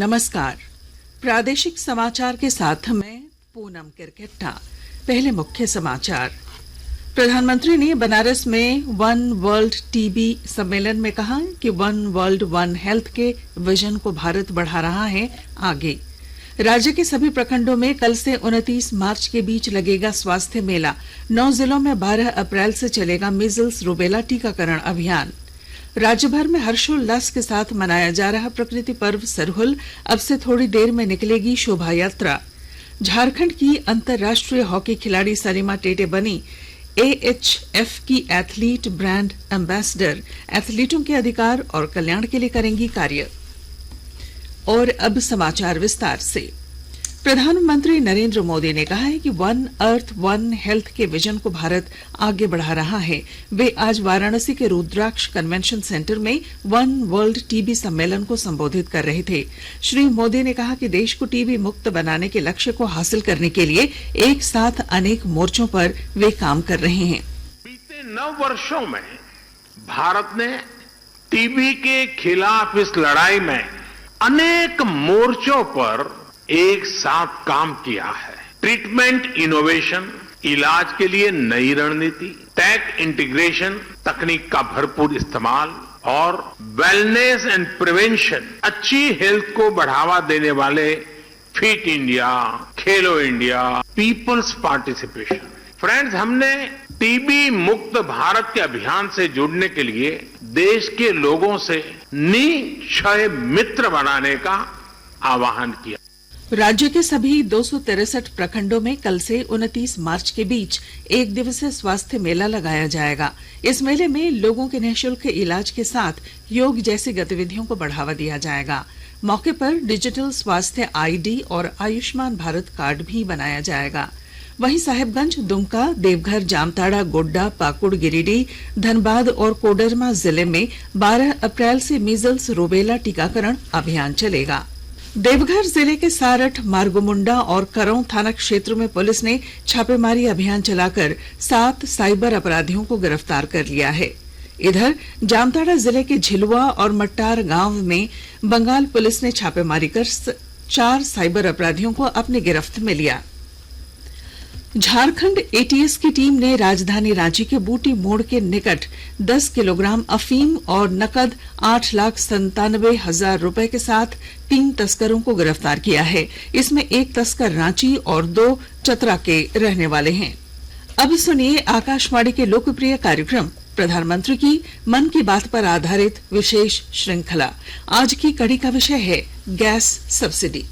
नमस्कार। प्रादेशिक समाचार के साथ मैं पूनम किरकेट्टा। पहले मुख्य समाचार। प्रधानमंत्री ने बनारस में वन वर्ल्ड टीबी सम्मेलन में कहा कि वन वर्ल्ड वन हेल्थ के विजन को भारत बढ़ा रहा है आगे। राज्य के सभी प्रखंडों में कल से 29 मार्च के बीच लगेगा स्वास्थ्य मेला। 9 जिलों में 12 अप्रैल से चलेगा मीजल्स रूबेला टीकाकरण अभियान। राज्य भर में हर्षोल्लास के साथ मनाया जा रहा प्रकृति पर्व सरहुल। अब से थोड़ी देर में निकलेगी शोभा यात्रा। झारखंड की अंतर्राष्ट्रीय हॉकी खिलाड़ी सलीमा टेटे बनी AHF की एथलीट ब्रांड एम्बेसडर। एथलीटों के अधिकार और कल्याण के लिए करेंगी कार्य। और अब समाचार विस्तार से। प्रधानमंत्री नरेंद्र मोदी ने कहा है कि वन अर्थ वन हेल्थ के विजन को भारत आगे बढ़ा रहा है। वे आज वाराणसी के रुद्राक्ष कन्वेंशन सेंटर में वन वर्ल्ड टीबी सम्मेलन को संबोधित कर रहे थे। श्री मोदी ने कहा कि देश को टीबी मुक्त बनाने के लक्ष्य को हासिल करने के लिए एक साथ अनेक मोर्चों पर वे काम कर रहे हैं। बीते 9 वर्षों में भारत ने टीबी के खिलाफ इस लड़ाई में अनेक मोर्चों पर एक साथ काम किया है। ट्रीटमेंट इनोवेशन, इलाज के लिए नई रणनीति, टेक इंटीग्रेशन, तकनीक का भरपूर इस्तेमाल और वेलनेस एंड प्रिवेंशन, अच्छी हेल्थ को बढ़ावा देने वाले फिट इंडिया, खेलो इंडिया, पीपल्स पार्टिसिपेशन। फ्रेंड्स, हमने टीबी मुक्त भारत के अभियान से जुड़ने के लिए देश के लोगों से निक्षय मित्र बनाने का आह्वान किया। राज्य के सभी 263 प्रखंडों में कल से 29 मार्च के बीच एक दिवसीय स्वास्थ्य मेला लगाया जाएगा। इस मेले में लोगों के निःशुल्क इलाज के साथ योग जैसी गतिविधियों को बढ़ावा दिया जाएगा। मौके पर डिजिटल स्वास्थ्य ID और आयुष्मान भारत कार्ड भी बनाया जाएगा। वहीं साहिबगंज, दुमका, देवघर, जामताड़ा, गोड्डा, पाकुड़, गिरिडीह, धनबाद और कोडरमा जिले में 12 अप्रैल से मीजल्स रूबेला टीकाकरण अभियान चलेगा। देवघर जिले के सारठ, मार्गोमुंडा और करौं थाना क्षेत्र में पुलिस ने छापेमारी अभियान चलाकर 7 साइबर अपराधियों को गिरफ्तार कर लिया है। इधर जामताड़ा जिले के झिलुआ और मट्टार गांव में बंगाल पुलिस ने छापेमारी कर 4 साइबर अपराधियों को अपनी गिरफ्त में लिया। झारखंड ATS की टीम ने राजधानी रांची के बूटी मोड़ के निकट 10 किलोग्राम अफीम और नकद 8,97,000 रुपए के साथ 3 तस्करों को गिरफ्तार किया है। इसमें एक तस्कर रांची और 2 चतरा के रहने वाले हैं। अब सुनिए आकाशवाणी के लोकप्रिय कार्यक्रम प्रधानमंत्री की मन की बात पर आधारित विशेष श्रृंखला। आज की कड़ी का विषय है गैस सब्सिडी।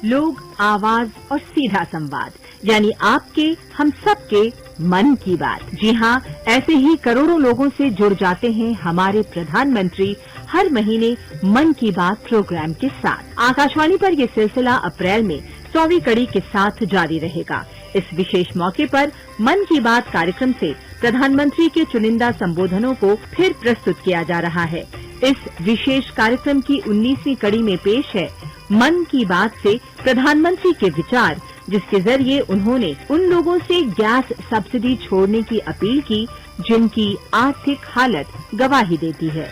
लोग, आवाज और सीधा संवाद, यानी आपके हम सबके मन की बात। जी हाँ, ऐसे ही करोड़ों लोगों से जुड़ जाते हैं हमारे प्रधानमंत्री हर महीने मन की बात प्रोग्राम के साथ। आकाशवाणी पर ये सिलसिला अप्रैल में 100वीं कड़ी के साथ जारी रहेगा। इस विशेष मौके पर मन की बात कार्यक्रम से प्रधानमंत्री के चुनिंदा संबोधनों को फिर प्रस्तुत किया जा रहा है। इस विशेष कार्यक्रम की 19वीं कड़ी में पेश है मन की बात से प्रधानमंत्री के विचार, जिसके जरिए उन्होंने उन लोगों से गैस सब्सिडी छोड़ने की अपील की जिनकी आर्थिक हालत गवाही देती है।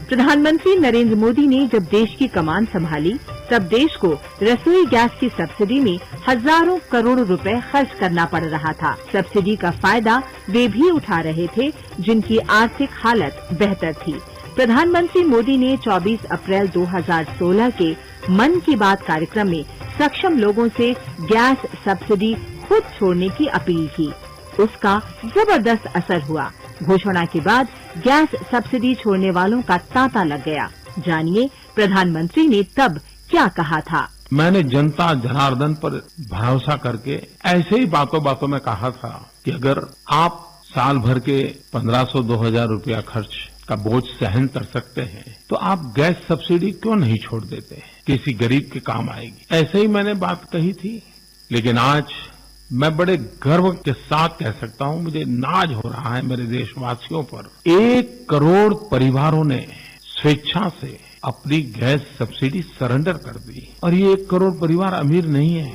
प्रधानमंत्री नरेंद्र मोदी ने जब देश की कमान संभाली, तब देश को रसोई गैस की सब्सिडी में हजारों करोड़ रुपए खर्च करना पड़ रहा था। सब्सिडी का फायदा वे भी उठा रहे थे जिनकी आर्थिक हालत बेहतर थी। प्रधानमंत्री मोदी ने 24 अप्रैल 2016 के मन की बात कार्यक्रम में सक्षम लोगों से गैस सब्सिडी खुद छोड़ने की अपील की। उसका जबरदस्त असर हुआ। घोषणा के बाद गैस सब्सिडी छोड़ने वालों का तांता लग गया। जानिए प्रधानमंत्री ने तब क्या कहा था। मैंने जनता जनार्दन पर भरोसा करके ऐसे ही बातों बातों में कहा था कि अगर आप साल भर के 1500-2000 रुपया खर्च का बोझ सहन कर सकते हैं तो आप गैस सब्सिडी क्यों नहीं छोड़ देते, किसी गरीब के काम आएगी। ऐसे ही मैंने बात कही थी। लेकिन आज मैं बड़े गर्व के साथ कह सकता हूं, मुझे नाज हो रहा है मेरे देशवासियों पर। 1 करोड़ परिवारों ने स्वेच्छा से अपनी गैस सब्सिडी सरेंडर कर दी। और ये 1 करोड़ परिवार अमीर नहीं है।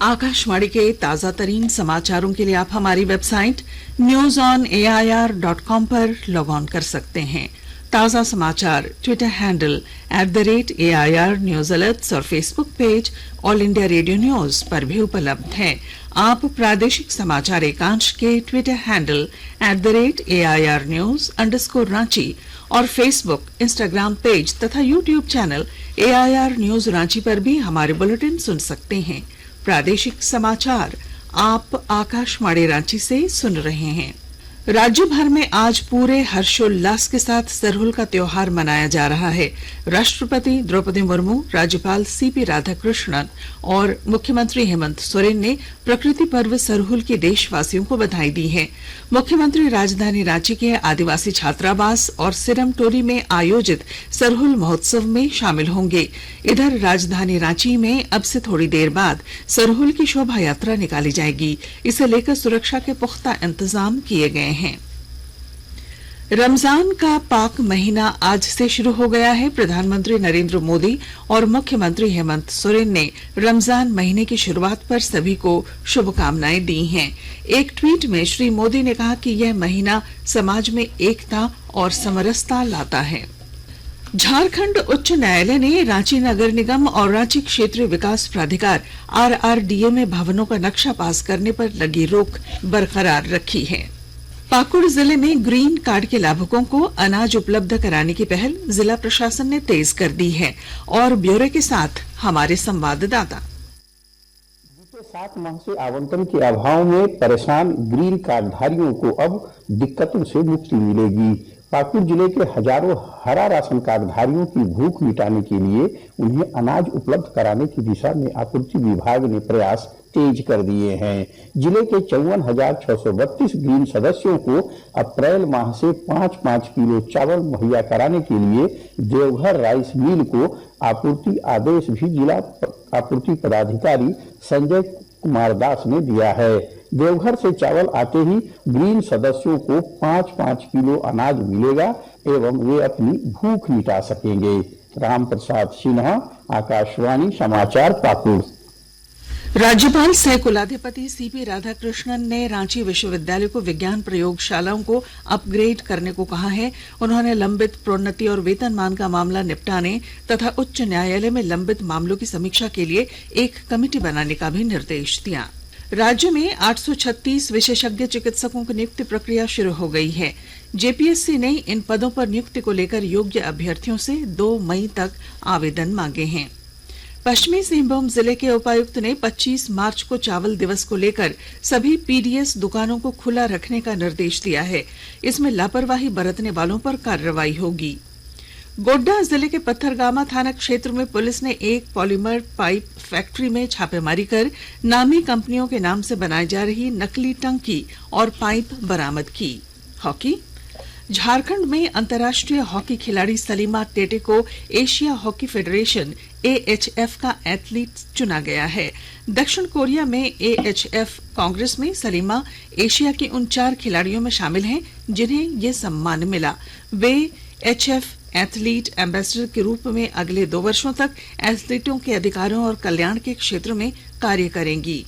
आकाशवाणी के ताजा तरीन समाचारों के लिए आप हमारी वेबसाइट newsonair.com पर लॉग ऑन कर सकते हैं। ताजा समाचार Twitter handle @AIR news alerts और Facebook page all India radio news पर भी उपलब्ध है। आप प्रादेशिक समाचार एकांश के ट्विटर हैंडल @AIR न्यूज_रांची और फेसबुक, इंस्टाग्राम पेज तथा YouTube channel AIR news Ranchi पर भी हमारे बुलेटिन सुन सकते हैं। प्रादेशिक समाचार आप आकाशवाणी रांची से सुन रहे हैं। राज्य भर में आज पूरे हर्षोल्लास के साथ सरहुल का त्योहार मनाया जा रहा है। राष्ट्रपति द्रौपदी मुर्मू, राज्यपाल सीपी राधाकृष्णन और मुख्यमंत्री हेमंत सोरेन ने प्रकृति पर्व सरहुल के देशवासियों को बधाई दी है। मुख्यमंत्री राजधानी रांची के आदिवासी छात्रावास और सिरम टोली में आयोजित सरहुल महोत्सव में शामिल होंगे। इधर राजधानी रांची में अब से थोड़ी देर बाद सरहुल की शोभा यात्रा निकाली जाएगी। इसे लेकर सुरक्षा के पुख्ता इंतजाम किए गए हैं। रमजान का पाक महीना आज से शुरू हो गया है। प्रधानमंत्री नरेंद्र मोदी और मुख्यमंत्री हेमंत सोरेन ने रमजान महीने की शुरुआत पर सभी को शुभकामनाएं दी हैं। एक ट्वीट में श्री मोदी ने कहा कि यह महीना समाज में एकता और समरसता लाता है। झारखंड उच्च न्यायालय ने रांची नगर निगम और रांची क्षेत्रीय विकास प्राधिकार RRDA में भवनों का नक्शा पास करने पर लगी रोक बरकरार रखी है। पाकुड़ जिले में ग्रीन कार्ड के लाभुकों को अनाज उपलब्ध कराने की पहल जिला प्रशासन ने तेज कर दी है। और ब्यौरे के साथ हमारे संवाददाता। बीते 7 माह से आवंटन के अभाव में परेशान ग्रीन कार्ड धारियों को अब दिक्कतों से मुक्ति मिलेगी। पाकुड़ जिले के हजारों हरा राशन कार्ड धारियों की भूख मिटाने के लिए उन्हें अनाज उपलब्ध कराने की दिशा में आपूर्ति विभाग ने प्रयास तेज कर दिए हैं। जिले के 54,632 ग्रीन सदस्यों को अप्रैल माह से 5-5 किलो चावल मुहैया कराने के लिए देवघर राइस मिल को आपूर्ति आदेश भी जिला आपूर्ति पदाधिकारी संजय कुमार दास ने दिया है। देवघर से चावल आते ही ग्रीन सदस्यों को 5-5 किलो अनाज मिलेगा एवं वे अपनी भूख मिटा सकेंगे। राम प्रसाद सिन्हा, आकाशवाणी समाचार, पाकुड़। राज्यपाल सह कुलाधिपति सीपी राधाकृष्णन ने रांची विश्वविद्यालय को विज्ञान प्रयोगशालाओं को अपग्रेड करने को कहा है। उन्होंने लंबित प्रोन्नति और वेतनमान का मामला निपटाने तथा उच्च न्यायालय में लंबित मामलों की समीक्षा के लिए एक कमेटी बनाने का भी निर्देश दिया। राज्य में 836 विशेषज्ञ चिकित्सकों की नियुक्ति प्रक्रिया शुरू हो गई है। जेपीएससी ने इन पदों पर नियुक्ति को लेकर योग्य अभ्यर्थियों से 2 मई तक आवेदन मांगे हैं। पश्चिमी सिंहभूम जिले के उपायुक्त ने 25 मार्च को चावल दिवस को लेकर सभी पीडीएस दुकानों को खुला रखने का निर्देश दिया है। इसमें लापरवाही बरतने वालों पर कार्रवाई होगी। गोड्डा जिले के पत्थरगामा थाना क्षेत्र में पुलिस ने एक पॉलीमर पाइप फैक्ट्री में छापेमारी कर नामी कंपनियों के नाम से बनाई जा रही नकली टंकी और पाइप बरामद की। हॉकी। झारखंड में अंतर्राष्ट्रीय हॉकी खिलाड़ी सलीमा टेटे को एशिया हॉकी फेडरेशन AHF का एथलीट चुना गया है। दक्षिण कोरिया में AHF कांग्रेस में सलीमा एशिया के उन 4 खिलाड़ियों में शामिल हैं जिन्हें यह सम्मान मिला। वे HF एथलीट एम्बेसडर के रूप में अगले 2 वर्षों तक एथलीटों के अधिकारों और कल्याण के क्षेत्र में कार्य करेंगी।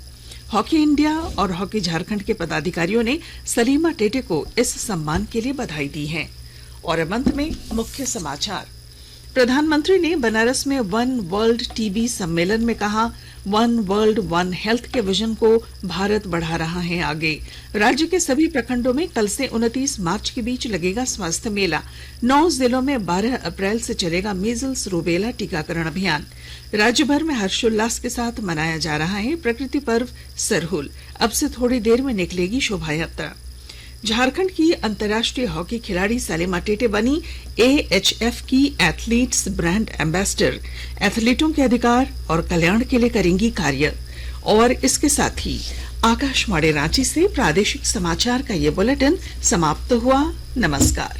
हॉकी इंडिया और हॉकी झारखंड के पदाधिकारियों ने सलीमा टेटे को इस सम्मान के लिए बधाई दी है। और अब अंत में मुख्य समाचार। प्रधानमंत्री ने बनारस में वन वर्ल्ड टीबी सम्मेलन में कहा, वन वर्ल्ड वन हेल्थ के विजन को भारत बढ़ा रहा है आगे। राज्य के सभी प्रखंडों में कल से 29 मार्च के बीच लगेगा स्वास्थ्य मेला। 9 जिलों में 12 अप्रैल से चलेगा मीजल्स रूबेला टीकाकरण अभियान। राज्य भर में हर्षोल्लास के साथ मनाया जा रहा है प्रकृति पर्व सरहुल। अब से थोड़ी देर में निकलेगी शोभा यात्रा। झारखंड की अंतर्राष्ट्रीय हॉकी खिलाड़ी सलीमा टेटे बनी AHF की एथलीट्स ब्रांड एम्बेसडर। एथलीटों के अधिकार और कल्याण के लिए करेंगी कार्य। और इसके साथ ही आकाशवाणी रांची से प्रादेशिक समाचार का ये बुलेटिन समाप्त हुआ। नमस्कार।